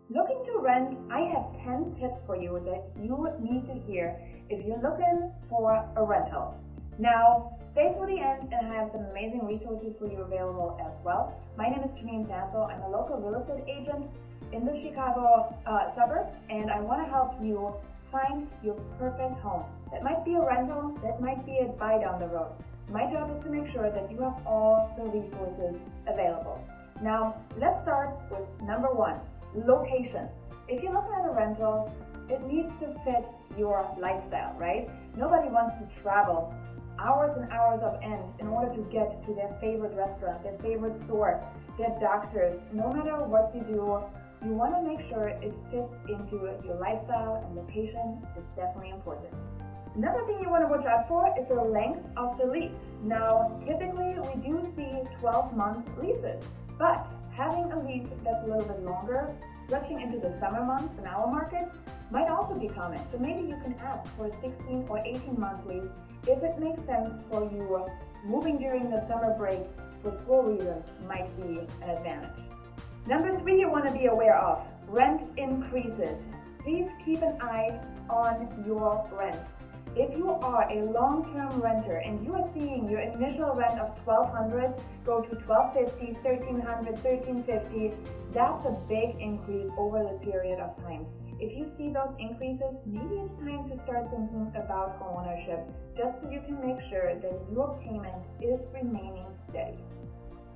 Looking to rent, I have 10 tips for you that you need to hear if you're looking for a rental. Now, stay till the end and I have some amazing resources for you available as well. My name is Janine Sasso. I'm a local real estate agent in the Chicago suburbs, and I want to help you find your perfect home. That might be a rental, that might be a buy down the road. My job is to make sure that you have all the resources available. Now, let's start with number one. Location. If you're looking at a rental, it needs to fit your lifestyle, right? Nobody wants to travel hours and hours of end in order to get to their favorite restaurant, their favorite store, their doctors. No matter what you do, you want to make sure it fits into your lifestyle, and location is definitely important. Another thing you want to watch out for is the length of the lease. Now, typically we do see 12-month leases, but having a lease that's a little bit longer, stretching into the summer months in our market, might also be common. So maybe you can ask for a 16 or 18-month lease if it makes sense for you. Moving during the summer break for school reasons might be an advantage. Number three you want to be aware of, rent increases. Please keep an eye on your rent. If you are a long-term renter and you are seeing your initial rent of $1,200 go to $1,250, $1,300, $1,350, that's a big increase over the period of time. If you see those increases, maybe it's time to start thinking about homeownership, just so you can make sure that your payment is remaining steady.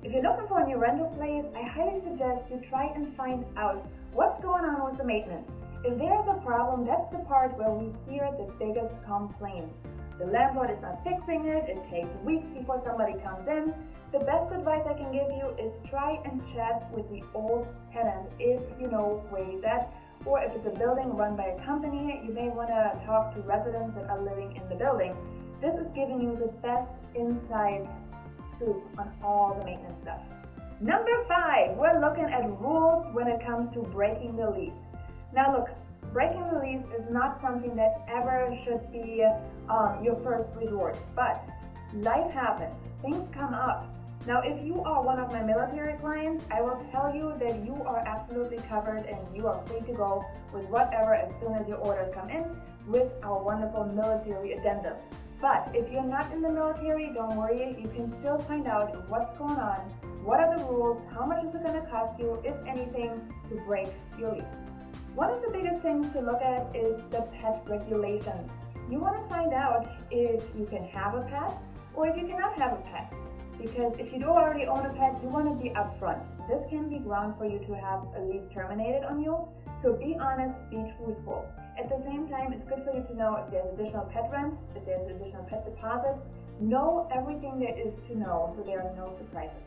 If you're looking for a new rental place, I highly suggest you try and find out what's going on with the maintenance. If there's a problem, that's the part where we hear the biggest complaints. The landlord is not fixing it, it takes weeks before somebody comes in. The best advice I can give you is try and chat with the old tenant if you know where he's at, or if it's a building run by a company, you may want to talk to residents that are living in the building. This is giving you the best inside scoop on all the maintenance stuff. Number 5, we're looking at rules when it comes to breaking the lease. Now look, breaking the lease is not something that ever should be your first resort, but life happens, things come up. Now if you are one of my military clients, I will tell you that you are absolutely covered and you are free to go with whatever as soon as your orders come in with our wonderful military addendum. But if you're not in the military, don't worry, you can still find out what's going on, what are the rules, how much is it going to cost you, if anything, to break your lease. One of the biggest things to look at is the pet regulations. You want to find out if you can have a pet or if you cannot have a pet. Because if you do already own a pet, you want to be upfront. This can be ground for you to have a lease terminated on you. So be honest, be truthful. At the same time, it's good for you to know if there's additional pet rent, if there's additional pet deposits. Know everything there is to know so there are no surprises.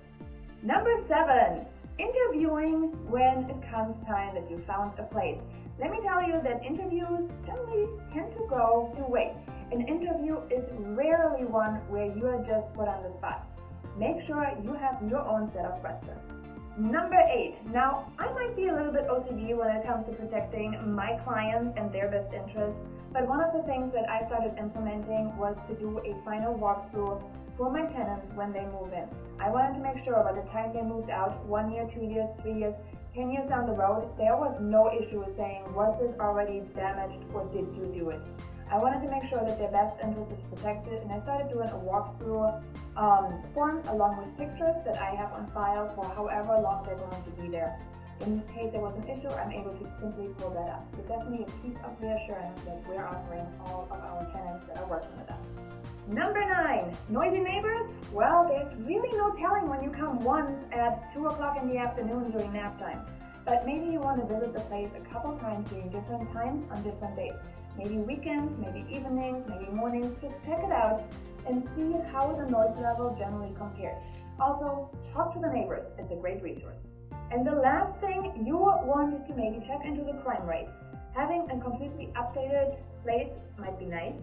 Number 7. Interviewing when it comes time that you found a place. Let me tell you that interviews generally tend to go two ways. An interview is rarely one where you are just put on the spot. Make sure you have your own set of questions. Number 8. Now, I might be a little bit OCD when it comes to protecting my clients and their best interests, but one of the things that I started implementing was to do a final walkthrough for my tenants when they move in. I wanted to make sure by the time they moved out, 1 year, 2 years, 3 years, 10 years down the road, there was no issue with saying, was this already damaged or did you do it? I wanted to make sure that their best interest is protected, and I started doing a walkthrough form along with pictures that I have on file for however long they're going to be there. In case there was an issue, I'm able to simply pull that up. So definitely a piece of reassurance that we're offering all of our tenants that are working with us. Number 9, noisy neighbors? Well, there's really no telling when you come once at 2 o'clock in the afternoon during nap time. But maybe you want to visit the place a couple times during different times on different days. Maybe weekends, maybe evenings, maybe mornings. Just check it out and see how the noise level generally compares. Also, talk to the neighbors. It's a great resource. And the last thing, you want to maybe check into the crime rate. Having a completely updated place might be nice.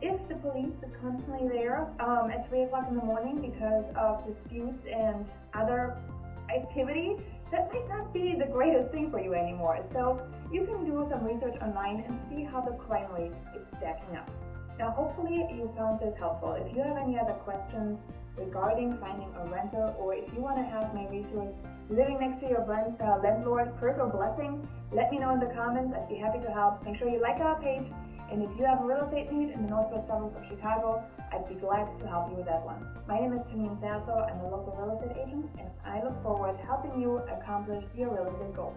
If the police is constantly there at 3 o'clock in the morning because of disputes and other activity, that might not be the greatest thing for you anymore. So you can do some research online and see how the crime rate is stacking up. Now hopefully you found this helpful. If you have any other questions regarding finding a rental, or if you want to have my resource living next to your landlord, curse or blessing? Let me know in the comments. I'd be happy to help. Make sure you like our page. And if you have a real estate need in the northwest suburbs of Chicago, I'd be glad to help you with that one. My name is Janine Sasso. I'm a local real estate agent, and I look forward to helping you accomplish your real estate goals.